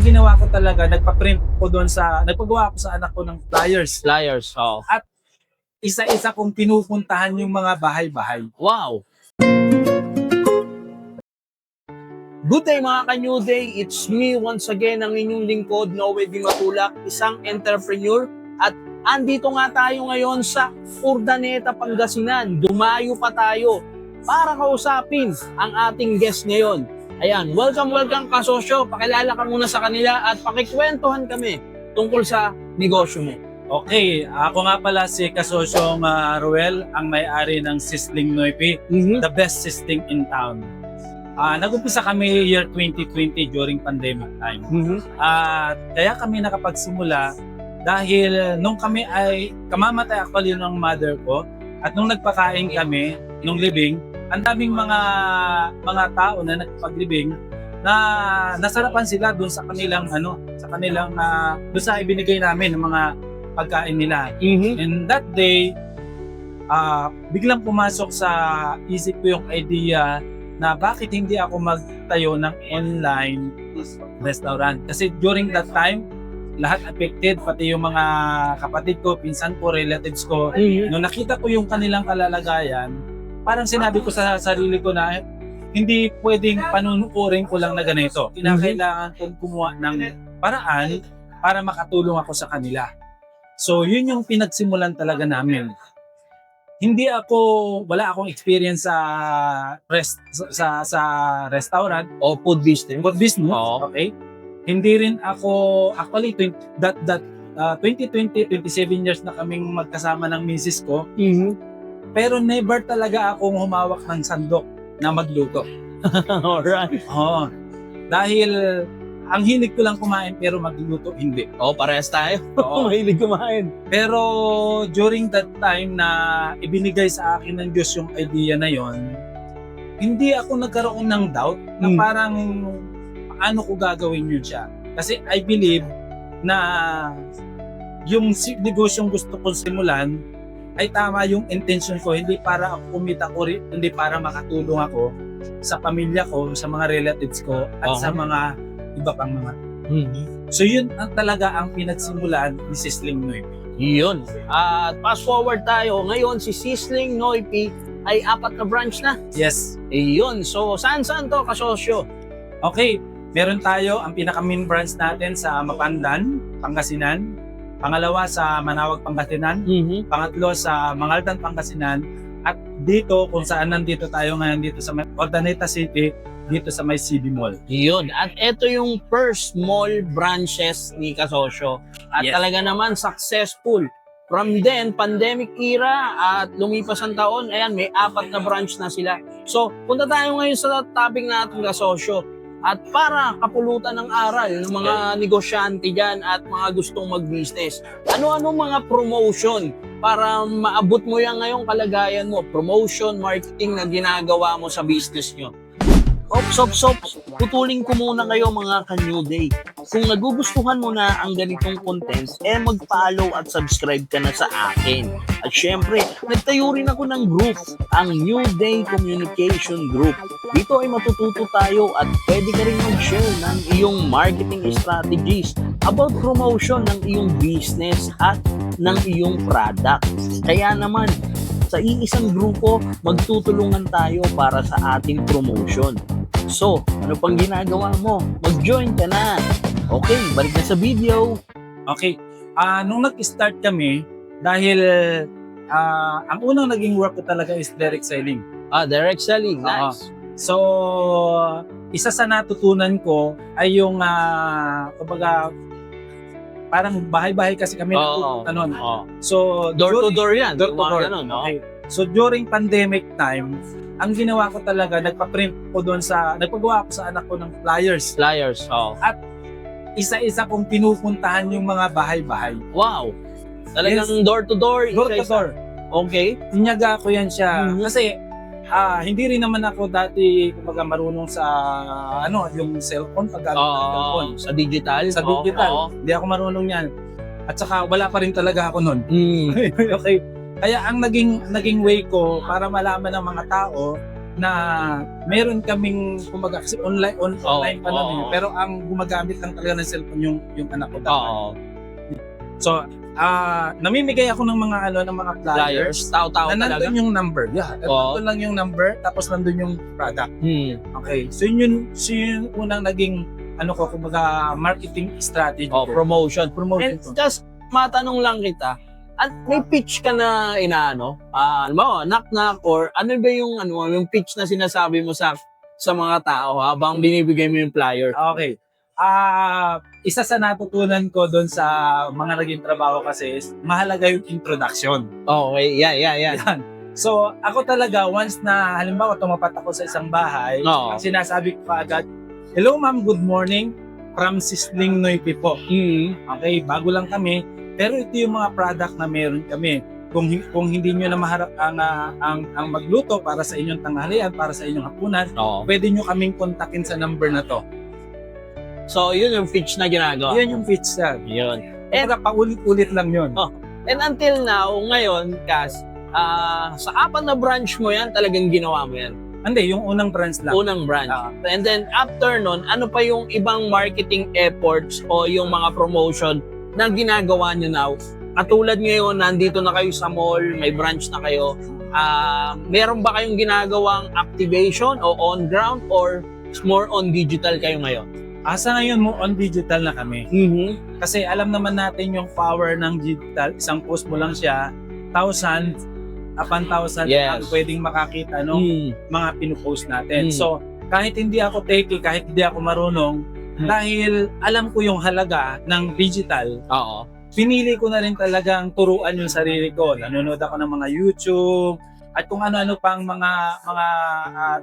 ginawa ko talaga, nagpagawa ko sa anak ko ng flyers. Flyers, oh. At isa-isa kong pinupuntahan yung mga bahay-bahay. Wow! Good day mga ka-New Day! It's me once again, ang inyong lingkod, Noe Di Matulak, isang entrepreneur. At andito nga tayo ngayon sa Urdaneta, Pangasinan. Dumayo pa tayo para kausapin ang ating guest ngayon. Ayan, welcome kasosyo. Pakilala ka muna sa kanila at pakikwentuhan kami tungkol sa negosyo mo. Okay, ako nga pala si Kasosyong Ruel, ang may-ari ng Sizzling Noipi, the best sizzling in town. Nag-umpisa kami year 2020 during pandemic time. At kaya kami nakapagsimula dahil nung kami ay kamamatay actually ng mother ko at nung nagpakain kami nung libing, ang daming mga tao na nagpaglibing na nasarapan sila doon sa kanilang doon sa ibinigay namin ng mga pagkain nila. And that day, biglang pumasok sa isip ko yung idea na bakit hindi ako magtayo ng online restaurant. Kasi during that time, lahat affected, pati yung mga kapatid ko, pinsan ko, relatives ko. Nung nakita ko yung kanilang kalalagayan, parang sinabi ko sa sarili ko na hindi pwedeng panunuorin ko lang na ganito. Kinakailangan kong kumuha ng paraan para makatulong ako sa kanila. So yun yung pinagsimulan talaga namin. Wala akong experience sa restaurant O food business. food business. Oo. Okay? Hindi rin ako, actually, 2020, 27 years na kaming magkasama ng misis ko. Pero never talaga akong humawak ng sandok na magluto. Alright. Oh, dahil ang hilig ko lang kumain pero magluto hindi. Oh, parehas tayo. Oo. Mahilig kumain. Pero during that time na ibinigay sa akin ng Diyos yung idea na yon, hindi ako nagkaroon ng doubt na parang paano ko gagawin yun siya. Kasi I believe na yung negosyong gusto kong simulan ay tama yung intention ko, hindi para ako kumita ko rin, hindi para makatulong ako sa pamilya ko, sa mga relatives ko at sa mga iba pang mga. So yun talaga ang pinagsimulan ni Sizzling Noipi. Yun. At fast forward tayo. Ngayon, si Sizzling Noipi ay 4 na branch na. Yes. Yun. So, saan to, kasosyo? Okay, meron tayo ang pinaka-main branch natin sa Mapandan, Pangasinan. Pangalawa sa Manawag, Pangasinan. Pangatlo sa Mangaldan, Pangasinan. At dito, kung saan nandito tayo ngayon dito sa Urdaneta City, dito sa may CB Mall. Yun. At ito yung first mall branches ni Kasosyo. At Yes. talaga naman successful. From then, pandemic era at lumipas ang taon, ayan, may 4 na branch na sila. So, punta tayo ngayon sa topic natin, Kasosyo. At para kapulutan ng aral ng mga negosyante dyan at mga gustong mag-business, ano-ano mga promotion para maabot mo yan ngayong kalagayan mo? Promotion, marketing na ginagawa mo sa business nyo. Ops, putulin ko muna kayo mga ka-New Day. Kung nagugustuhan mo na ang ganitong content, mag-follow at subscribe ka na sa akin. At syempre, nagtayo rin ako ng group, ang New Day Communication Group. Dito ay matututo tayo at pwede ka rin mag-share ng iyong marketing strategies about promotion ng iyong business at ng iyong product. Kaya naman, sa iisang grupo, magtutulungan tayo para sa ating promotion. So, ano pang ginagawa mo? Mag-join ka na! Okay, balik na sa video. Okay, nung nag-start kami, dahil ang unang naging work ko talaga is direct selling. Direct selling, nice. So, isa sa natutunan ko ay yung, kumbaga, parang bahay-bahay kasi kami nagpupunta nun. So, Door to door yan. Door to door. Ganun, no? Okay. So, during pandemic time, ang ginawa ko talaga, nagpagawa ko sa anak ko ng flyers. Flyers, Isa-isa kong pinupuntahan yung mga bahay-bahay. Wow! Talagang door to door. Door to door. Okay. Tinyaga ko yan siya. Kasi, hindi rin naman ako dati kumbaga marunong sa yung cellphone, paggamit ng cellphone. Sa digital. Sa digital. Hindi ako marunong yan. At saka wala pa rin talaga ako nun. Okay. Kaya ang naging way ko para malaman ng mga tao na meron kaming kumbaga kasi online pa lang eh. Pero ang gumagamit lang talaga ng cellphone yung anak ko dapat. Oo. So, namimigay ako ng mga flyers. Tao-tao Na talaga. nandun yung number. Yeah, nandun lang yung number tapos nandun yung product. Okay. So yun yung unang naging kumbaga marketing strategy. Promotion. Promotion. And just matanong lang kita, at may pitch ka na knock-knock or ano ba yung pitch na sinasabi mo sa mga tao habang binibigay mo yung flyer? Okay. Isa sa natutunan ko doon sa mga naging trabaho kasi is mahalaga yung introduction. Okay, yeah. Yan. So, ako talaga, once na halimbawa tumapat ako sa isang bahay, ang sinasabi ko agad, "Hello ma'am, good morning. From Sisling Noypi po." Okay, bago lang kami. Pero ito yung mga product na meron kami. Kung hindi nyo na maharap ang magluto para sa inyong tanghalian, para sa inyong hapunan, pwede nyo kaming kontakin sa number na to. So, yun yung pitch na ginagawa. Yan yung pitch sir. Yun. And paulit-ulit lang yun. And until now, ngayon, Cas, sa 4 na branch mo yan, talagang ginawa mo yan. Hindi, yung unang branch lang. Unang branch. And then, after nun, ano pa yung ibang marketing efforts o yung mga promotion na ginagawa nyo now? Katulad ngayon, nandito na kayo sa mall, may branch na kayo. Meron ba kayong ginagawang activation o on-ground or more on digital kayo ngayon? Sa ngayon mo, on digital na kami. Kasi alam naman natin yung power ng digital. Isang post mo lang siya, 1,000 upon 1,000 ang pwedeng makakita ng mga pinupost natin. So, kahit hindi ako techie, kahit hindi ako marunong, dahil alam ko yung halaga ng digital, pinili ko na rin talagang turuan yung sarili ko. Nanonood ako ng mga YouTube, at kung ano-ano pang mga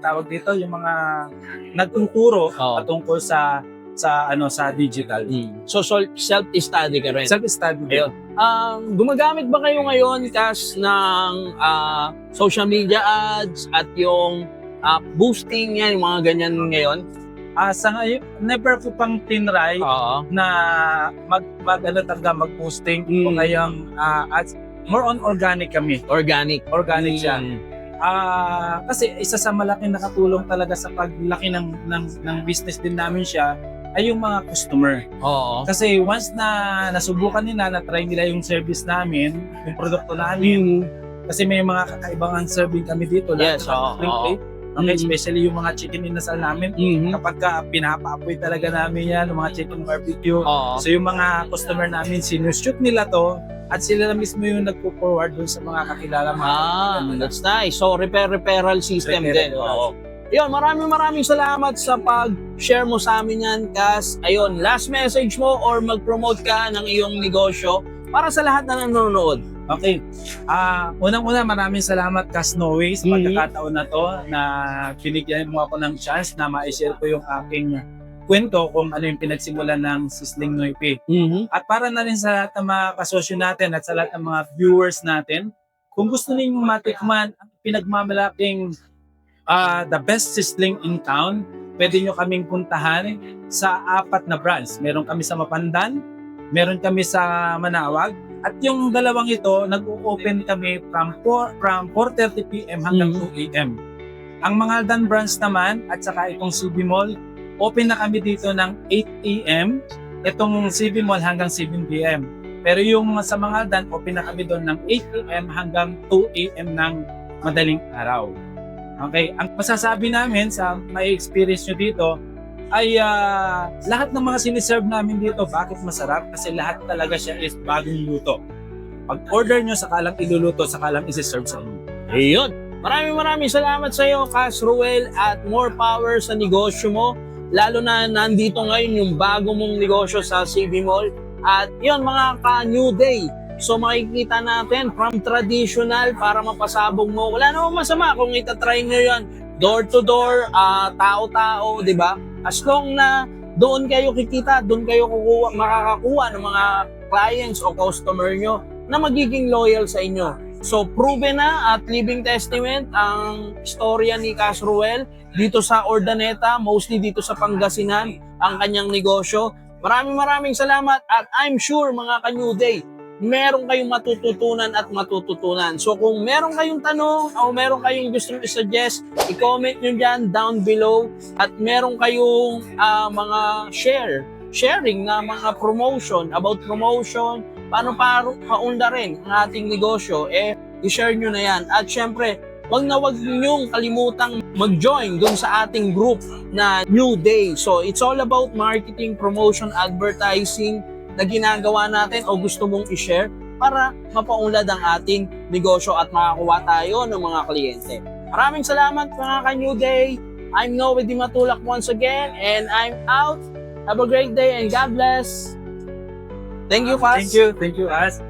tawag dito, yung mga nagtuturo patungkol sa digital. So self-study ka rin. Self-study. Ayun. Gumagamit ba kayo ngayon Cas ng social media ads at yung boosting yan, yung mga ganyan ngayon? Sa ngayon, never ko pang tinry na mag-posting o kayang ads. More on organic kami. Organic siya. Kasi isa sa malaking nakatulong talaga sa paglaki ng business din namin siya ay yung mga customer. Kasi once na nasubukan nila, na-try nila yung service namin, yung produkto namin, kasi may mga kakaibang serving kami dito. Especially yung mga chicken inasal namin. Kapag pinapaapoy talaga namin yan, yung mga chicken barbecue. So yung mga customer namin, sinushoot nila to, at sila na mismo yung nagpo-forward dun sa mga kakilala. That's nice. So referral system din. Ayun, maraming salamat sa pag-share mo sa amin yan, Cas. Ayun, last message mo or mag-promote ka ng iyong negosyo para sa lahat na nanonood. Okay. Unang-una, maraming salamat, Cas Noe, sa pagkakataon na to na binigyan mo ako ng chance na ma-share ko yung aking kwento kung ano yung pinagsimulan ng Sisling Noypi. At para na rin sa lahat ng mga kasosyo natin at sa lahat ng mga viewers natin, kung gusto ninyong matikman ang pinagmamalaking the best sisling in town, pwede nyo kaming puntahan sa 4 na branch. Meron kami sa Mapandan, meron kami sa Manawag, at yung dalawang ito, nag-open kami from 4:30 p.m. hanggang 2 a.m. Ang Mangaldan branch naman, at saka itong CB Mall, open na kami dito ng 8 a.m. Itong CB Mall hanggang 7 p.m. Pero yung sa Mangaldan, open na kami doon ng 8 a.m. hanggang 2 a.m. ng madaling araw. Okay, ang masasabi namin sa may experience nyo dito ay lahat ng mga siniserve namin dito, bakit masarap? Kasi lahat talaga siya is bagong luto. Pag-order nyo, sakalang iluluto, sakalang isi-serve sa inyo. Ayun. Maraming salamat sa iyo, Cas Ruel, at more power sa negosyo mo. Lalo na nandito ngayon yung bago mong negosyo sa CB Mall. At yun, mga ka-New Day. So makikita natin from traditional para mapasabog mo. Wala namang masama kung itatry nyo yan. Door to door, tao-tao, di ba? As long na doon kayo kikita, doon kayo makakakuha ng mga clients o customer nyo na magiging loyal sa inyo. So proven na at living testament ang istorya ni Cas Ruel dito sa Urdaneta, mostly dito sa Pangasinan, ang kanyang negosyo. Maraming salamat at I'm sure mga ka-New Day, meron kayong matututunan at matututunan. So kung meron kayong tanong o meron kayong gusto i-suggest, i-comment nyo dyan down below at meron kayong mga sharing na mga promotion, about promotion, paano paundarin ang ating negosyo, i-share nyo na yan. At syempre, wag nyong kalimutang mag-join dun sa ating group na New Day. So, it's all about marketing, promotion, advertising na ginagawa natin o gusto mong i-share para mapaunlad ang ating negosyo at makakuha tayo ng mga kliyente. Maraming salamat mga ka-New Day. I'm Noe Di Matulak once again and I'm out. Have a great day and God bless. Thank you, Faz. Thank you, As.